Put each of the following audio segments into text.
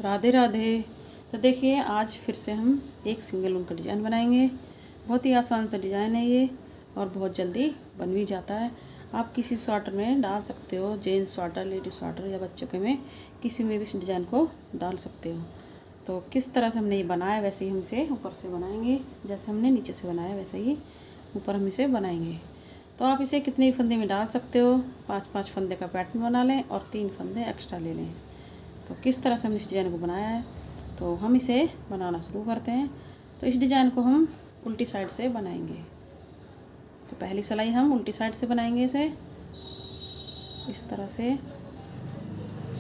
राधे राधे। तो देखिए आज फिर से हम एक सिंगल ऊन का डिज़ाइन बनाएंगे। बहुत ही आसान सा डिज़ाइन है ये और बहुत जल्दी बन भी जाता है। आप किसी स्वेटर में डाल सकते हो, जेंट्स स्वेटर, लेडीज स्वेटर या बच्चों के में किसी में भी इस डिज़ाइन को डाल सकते हो। तो किस तरह से हमने ये बनाया वैसे ही हम इसे ऊपर से बनाएंगे। जैसे हमने नीचे से बनाया वैसे ही ऊपर हम इसे बनाएंगे। तो आप इसे कितने फंदे में डाल सकते हो। 5-5 फंदे का पैटर्न बना लें और 3 फंदे एक्स्ट्रा ले लें। तो किस तरह से हमने इस डिज़ाइन को बनाया है तो हम इसे बनाना शुरू करते हैं। तो इस डिज़ाइन को हम उल्टी साइड से बनाएंगे। तो पहली सिलाई हम उल्टी साइड से बनाएंगे इसे। इस तरह से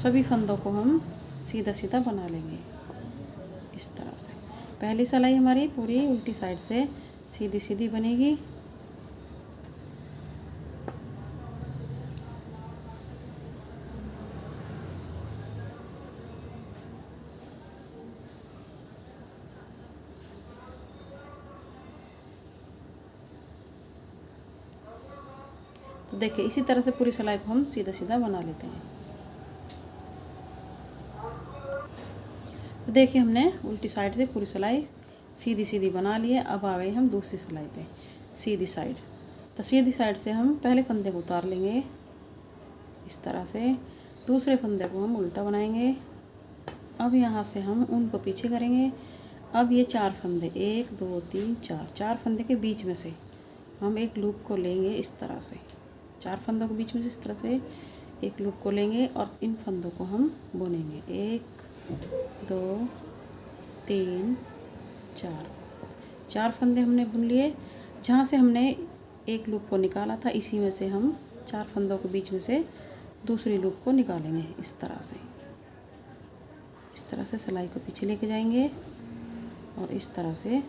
सभी फंदों को हम सीधा सीधा बना लेंगे। इस तरह से पहली सिलाई हमारी पूरी उल्टी साइड से सीधी सीधी बनेगी। तो देखिए इसी तरह से पूरी सिलाई को हम सीधा सीधा बना लेते हैं। तो देखिए हमने उल्टी साइड से पूरी सिलाई सीधी सीधी बना ली है। अब आ गए हम दूसरी सिलाई पे, सीधी साइड। तो सीधी साइड से हम पहले फंदे को उतार लेंगे इस तरह से। दूसरे फंदे को हम उल्टा बनाएंगे। अब यहाँ से हम उनको पीछे करेंगे। अब ये 4 फंदे, 1 2 3 4, 4 फंदे के बीच में से हम एक लूप को लेंगे इस तरह से। 4 फंदों के बीच में से इस तरह से एक लूप को लेंगे और इन फंदों को हम बुनेंगे। 1 2 3 4, 4 फंदे हमने बुन लिए। जहाँ से हमने एक लूप को निकाला था इसी में से हम 4 फंदों के बीच में से दूसरी लूप को निकालेंगे इस तरह से। इस तरह से सिलाई को पीछे लेके जाएंगे और इस तरह से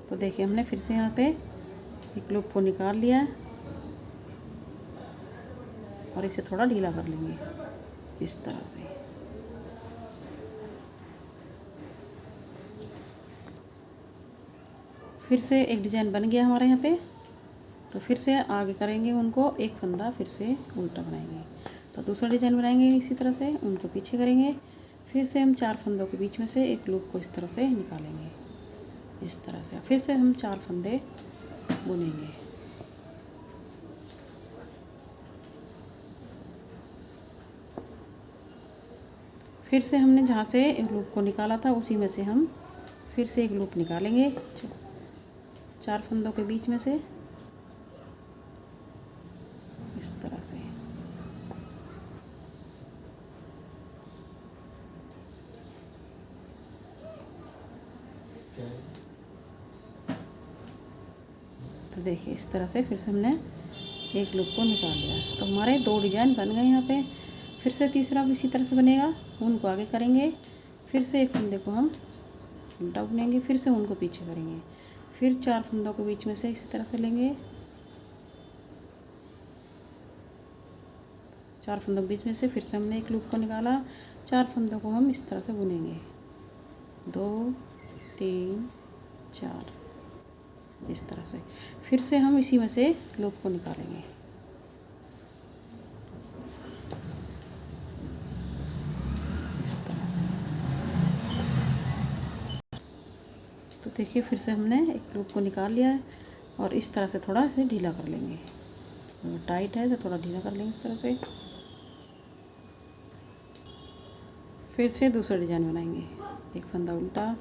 तो देखिए हमने फिर से यहाँ पे एक लूप को निकाल लिया है और इसे थोड़ा ढीला कर लेंगे इस तरह से। फिर से एक डिज़ाइन बन गया हमारे यहाँ पे। तो फिर से आगे करेंगे उनको, एक फंदा फिर से उल्टा बनाएंगे। तो दूसरा डिज़ाइन बनाएंगे इसी तरह से, उनको पीछे करेंगे। फिर से हम 4 फंदों के बीच में से एक लूप को इस तरह से निकालेंगे इस तरह से। फिर से हम 4 फंदे बुनेंगे। फिर से हमने जहाँ से एक लूप को निकाला था उसी में से हम फिर से एक लूप निकालेंगे 4 फंदों के बीच में से इस तरह से। तो देखिए इस तरह से फिर से हमने एक लूप को निकाल लिया। तो हमारे 2 डिज़ाइन बन गए यहाँ पे। फिर से तीसरा भी इसी तरह से बनेगा। उनको आगे करेंगे, फिर से एक फंदे को हम उल्टा बुनेंगे, फिर से उनको पीछे करेंगे। फिर 4 फंदों के बीच में से इसी तरह से लेंगे। 4 फंदों के बीच में से फिर से हमने एक लूप को निकाला। 4 फंदों को हम इस तरह से बुनेंगे 2 3 4 इस तरह से। फिर से हम इसी में से लूप को निकालेंगे इस तरह से। तो देखिए फिर से हमने एक लूप को निकाल लिया है और इस तरह से थोड़ा इसे ढीला कर लेंगे। टाइट है तो थोड़ा ढीला कर लेंगे इस तरह से। फिर से दूसरा डिज़ाइन बनाएंगे, एक फंदा उल्टा,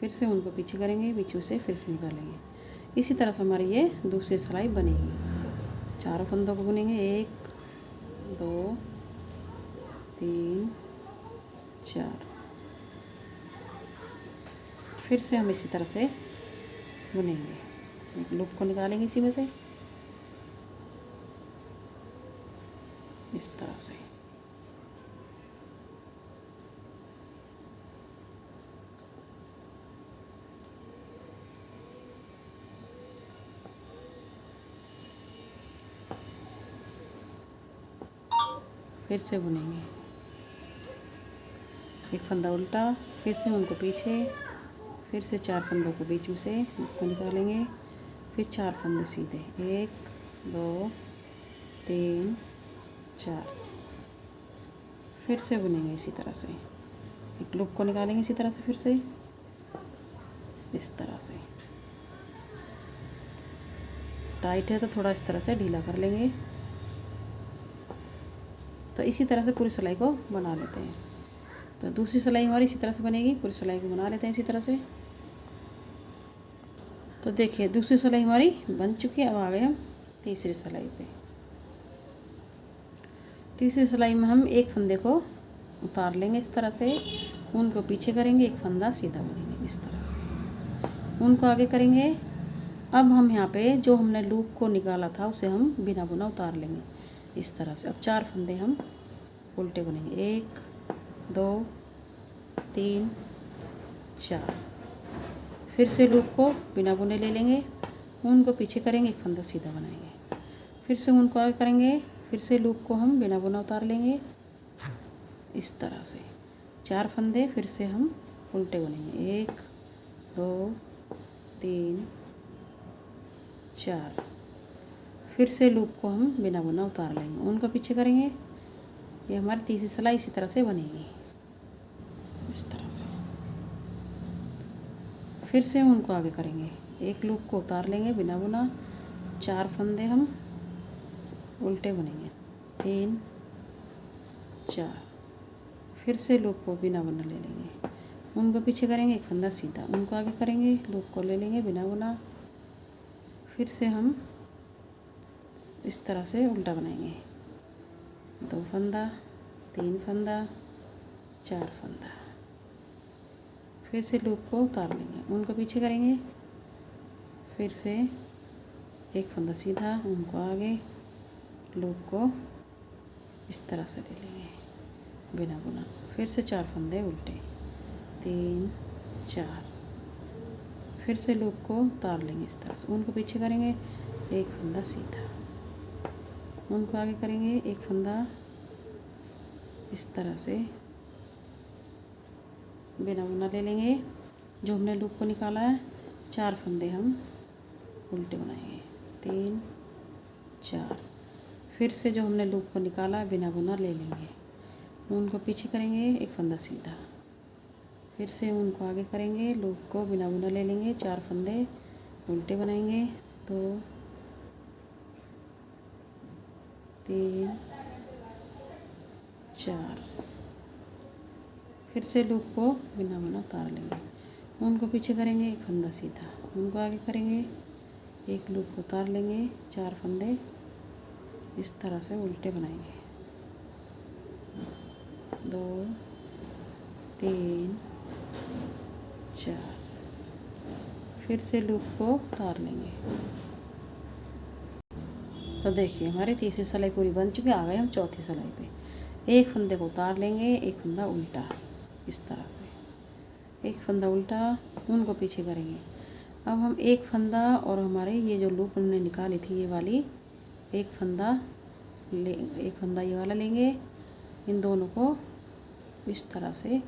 फिर से उनको पीछे करेंगे, बीच में से फिर से निकालेंगे। इसी तरह से हमारी ये दूसरी सिलाई बनेगी। 4 फंदों को बुनेंगे, 1 2 3 4। फिर से हम इसी तरह से बुनेंगे, एक लूप को निकालेंगे इसी में से इस तरह से। फिर से बुनेंगे, एक फंदा उल्टा, फिर से उनको पीछे, फिर से 4 फंदों को बीच में से को निकालेंगे, फिर 4 फंदे सीधे, 1 2 3 4, फिर से बुनेंगे इसी तरह से, एक लूप को निकालेंगे इसी तरह से, फिर से इस तरह से। टाइट है तो थोड़ा इस तरह से ढीला कर लेंगे। तो इसी तरह से पूरी सिलाई को बना लेते हैं। तो दूसरी सिलाई हमारी इसी तरह से बनेगी, पूरी सिलाई को बना लेते हैं इसी तरह से। तो देखिए दूसरी सिलाई हमारी बन चुकी है। अब आ गए हम तीसरी सिलाई पे। तीसरी सिलाई में हम एक फंदे को उतार लेंगे इस तरह से, उनको पीछे करेंगे, एक फंदा सीधा करेंगे इस तरह से, उनको आगे करेंगे। अब हम यहाँ पे जो हमने लूप को निकाला था उसे हम बिना बुना उतार लेंगे इस तरह से। अब 4 फंदे हम उल्टे बुनेंगे, 1 2 3 4, फिर से लूप को बिना बुने ले लेंगे, उनको पीछे करेंगे, एक फंदा सीधा बनाएंगे, फिर से उनको आगे करेंगे, फिर से लूप को हम बिना बुना उतार लेंगे इस तरह से। 4 फंदे फिर से हम उल्टे बुनेंगे, 1 2 3 4, फिर से लूप को हम बिना बुना उतार लेंगे, उनको पीछे करेंगे। ये हमारी तीसरी सिलाई इसी तरह से बनेगी इस तरह से। फिर से उनको आगे करेंगे, एक लूप को उतार लेंगे बिना बुना, 4 फंदे हम उल्टे बुनेंगे, 3 4, फिर से लूप को बिना बुना ले लेंगे, उनको पीछे करेंगे, एक फंदा सीधा, उनको आगे करेंगे, लूप को ले लेंगे बिना बुना, फिर से हम इस तरह से उल्टा बनाएंगे, 2 फंदा 3 फंदा 4 फंदा, फिर से लूप को उतार लेंगे, उनको पीछे करेंगे, फिर से एक फंदा सीधा, उनको आगे, लूप को इस तरह से ले लेंगे बिना बुना, फिर से 4 फंदे उल्टे, 3 4, फिर से लूप को उतार लेंगे इस तरह से, उनको पीछे करेंगे, एक फंदा सीधा, उनको आगे करेंगे, एक फंदा इस तरह से बिना बुना ले लेंगे। जो हमने लूप को निकाला है, 4 फंदे हम उल्टे बनाएंगे, 3 4, फिर से जो हमने लूप को निकाला बिना बुना ले लेंगे, उनको पीछे करेंगे, एक फंदा सीधा, फिर से उनको आगे करेंगे, लूप को बिना बुना ले लेंगे, 4 फंदे उल्टे बनाएंगे, 2 3 4, फिर से लूप को बिना बुना उतार लेंगे, उनको पीछे करेंगे, एक फंदा सीधा, उनको आगे करेंगे, एक लूप को उतार लेंगे, 4 फंदे इस तरह से उल्टे बनाएंगे, 2 3 4, फिर से लूप को उतार लेंगे। तो देखिए हमारी तीसरी सिलाई पूरी बन चुकी है। आ गए हम चौथी सिलाई पे। एक फंदे को उतार लेंगे, एक फंदा उल्टा इस तरह से, एक फंदा उल्टा, उनको पीछे करेंगे। अब हम एक फंदा और हमारे ये जो लूप हमने निकाली थी ये वाली, एक फंदा ये वाला लेंगे, इन दोनों को इस तरह से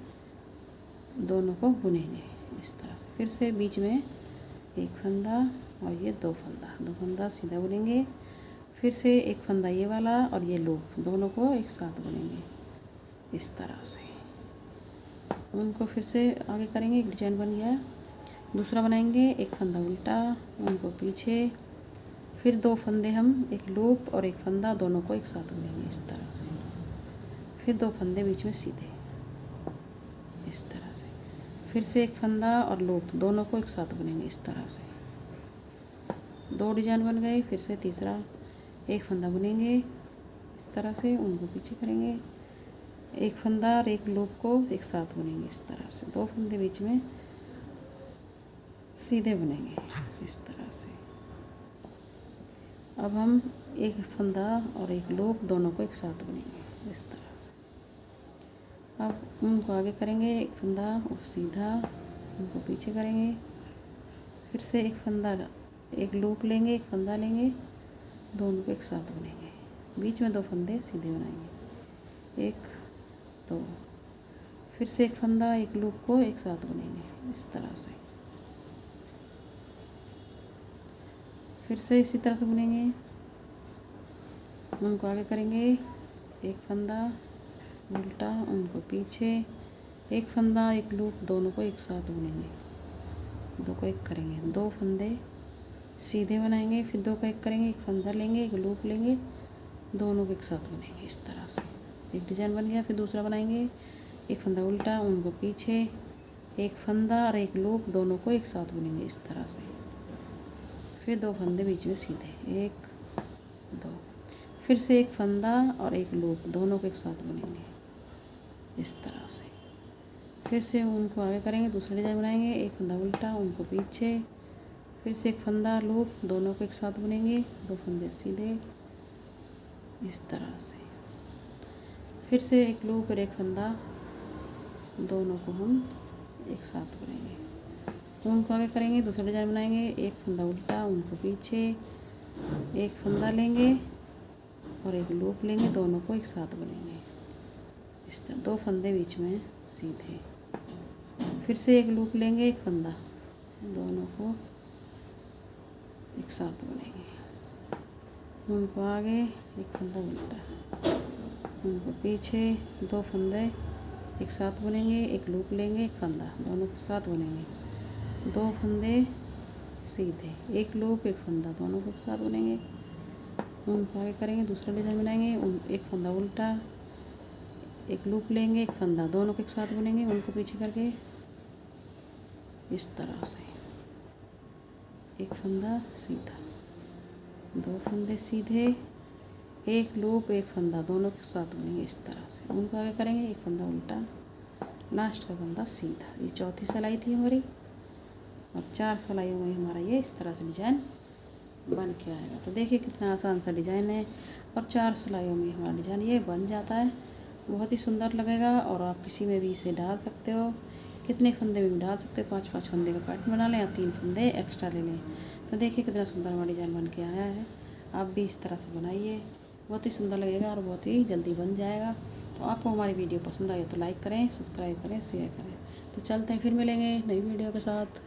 दोनों को बुनेंगे इस तरह से, फिर से बीच में एक फंदा और ये 2 फंदा सीधा बुनेंगे, फिर से एक फंदा ये वाला और ये लूप, दोनों को एक साथ बुनेंगे इस तरह से, उनको फिर से आगे करेंगे, एक डिजाइन बन गया। दूसरा बनाएंगे, एक फंदा उल्टा, उनको पीछे, फिर 2 फंदे हम, एक लूप और एक फंदा, दोनों को एक साथ बुनेंगे इस तरह से, फिर 2 फंदे बीच में सीधे इस तरह से, फिर से एक फंदा और लूप, दोनों को एक साथ बुनेंगे इस तरह से। 2 डिजाइन बन गए। फिर से तीसरा, एक फंदा बुनेंगे इस तरह से, उनको पीछे करेंगे, एक फंदा और एक लूप को एक साथ बुनेंगे इस तरह से, 2 फंदे बीच में सीधे बुनेंगे इस तरह से। अब हम एक फंदा और एक लूप दोनों को एक साथ बुनेंगे इस तरह से। अब उनको आगे करेंगे, एक फंदा और सीधा, उनको पीछे करेंगे, फिर से एक फंदा, एक लूप लेंगे, एक फंदा लेंगे, दोनों को एक साथ बुनेंगे, बीच में 2 फंदे सीधे बनाएंगे एक, दो, फिर से एक फंदा, एक लूप को एक साथ बुनेंगे इस तरह से। फिर से इसी तरह से बुनेंगे, उनको आगे करेंगे, एक फंदा उल्टा, उनको पीछे, एक फंदा एक लूप, दोनों को एक साथ बुनेंगे, दो को एक करेंगे, दो फंदे सीधे बनाएंगे, फिर दो का एक करेंगे, एक फंदा लेंगे, एक लूप लेंगे, दोनों को एक साथ बुनेंगे इस तरह से। एक डिजाइन बन गया। फिर दूसरा बनाएंगे, एक फंदा उल्टा, उनको पीछे, एक फंदा और एक लूप, दोनों को एक साथ बुनेंगे इस तरह से। फिर दो फंदे बीच में सीधे, एक, दो, फिर से एक फंदा और एक लूप, दोनों को एक साथ बुनेंगे इस तरह से। फिर से उनको आगे करेंगे, दूसरा डिजाइन बनाएंगे, एक फंदा उल्टा, उनको पीछे, फिर से एक फंदा लूप, दोनों को एक साथ बुनेंगे, दो फंदे सीधे इस तरह से। फिर से एक लूप और एक फंदा, दोनों को हम एक साथ बुनेंगे, उनको आगे करेंगे, दूसरा डिजाइन बनाएंगे, एक फंदा उल्टा, उनको पीछे, एक फंदा लेंगे और एक लूप लेंगे, दोनों को एक साथ बुनेंगे इस तरह, दो फंदे बीच में सीधे। फिर से एक लूप लेंगे, एक फंदा, दोनों को एक साथ बुनेंगे, उनको आगे, एक फंदा उल्टा, उनको पीछे, दो फंदे एक साथ बुनेंगे, एक लूप लेंगे, एक फंदा, दोनों को साथ बुनेंगे, दो फंदे सीधे, एक लूप एक फंदा, दोनों को एक साथ बुनेंगे, उनको आगे करेंगे, दूसरा डिजाइन बनाएंगे, एक फंदा उल्टा, एक लूप लेंगे, एक फंदा, दोनों को एक साथ बुनेंगे, उनको पीछे करके इस तरह से, एक फंदा सीधा, दो फंदे सीधे, एक लूप एक फंदा, दोनों के साथ बुनेंगे इस तरह से, उनको आगे करेंगे, एक फंदा उल्टा, लास्ट का फंदा सीधा। ये चौथी सिलाई थी हमारी, और 4 सिलाइयों में हमारा ये इस तरह से डिजाइन बन के आएगा। तो देखिए कितना आसान सा डिजाइन है, और 4 सिलाइयों में हमारा डिजाइन ये बन जाता है, बहुत ही सुंदर लगेगा। और आप किसी में भी इसे डाल सकते हो, कितने फंदे में भी डाल सकते हो, 5-5 फंदे का पैटर्न बना लें या 3 फंदे एक्स्ट्रा ले लें। तो देखिए कितना सुंदर हमारा डिजाइन बन के आया है। आप भी इस तरह से बनाइए, बहुत ही सुंदर लगेगा और बहुत ही जल्दी बन जाएगा। तो आपको हमारी वीडियो पसंद आई तो लाइक करें, सब्सक्राइब करें, शेयर करें। तो चलते हैं, फिर मिलेंगे नई वीडियो के साथ।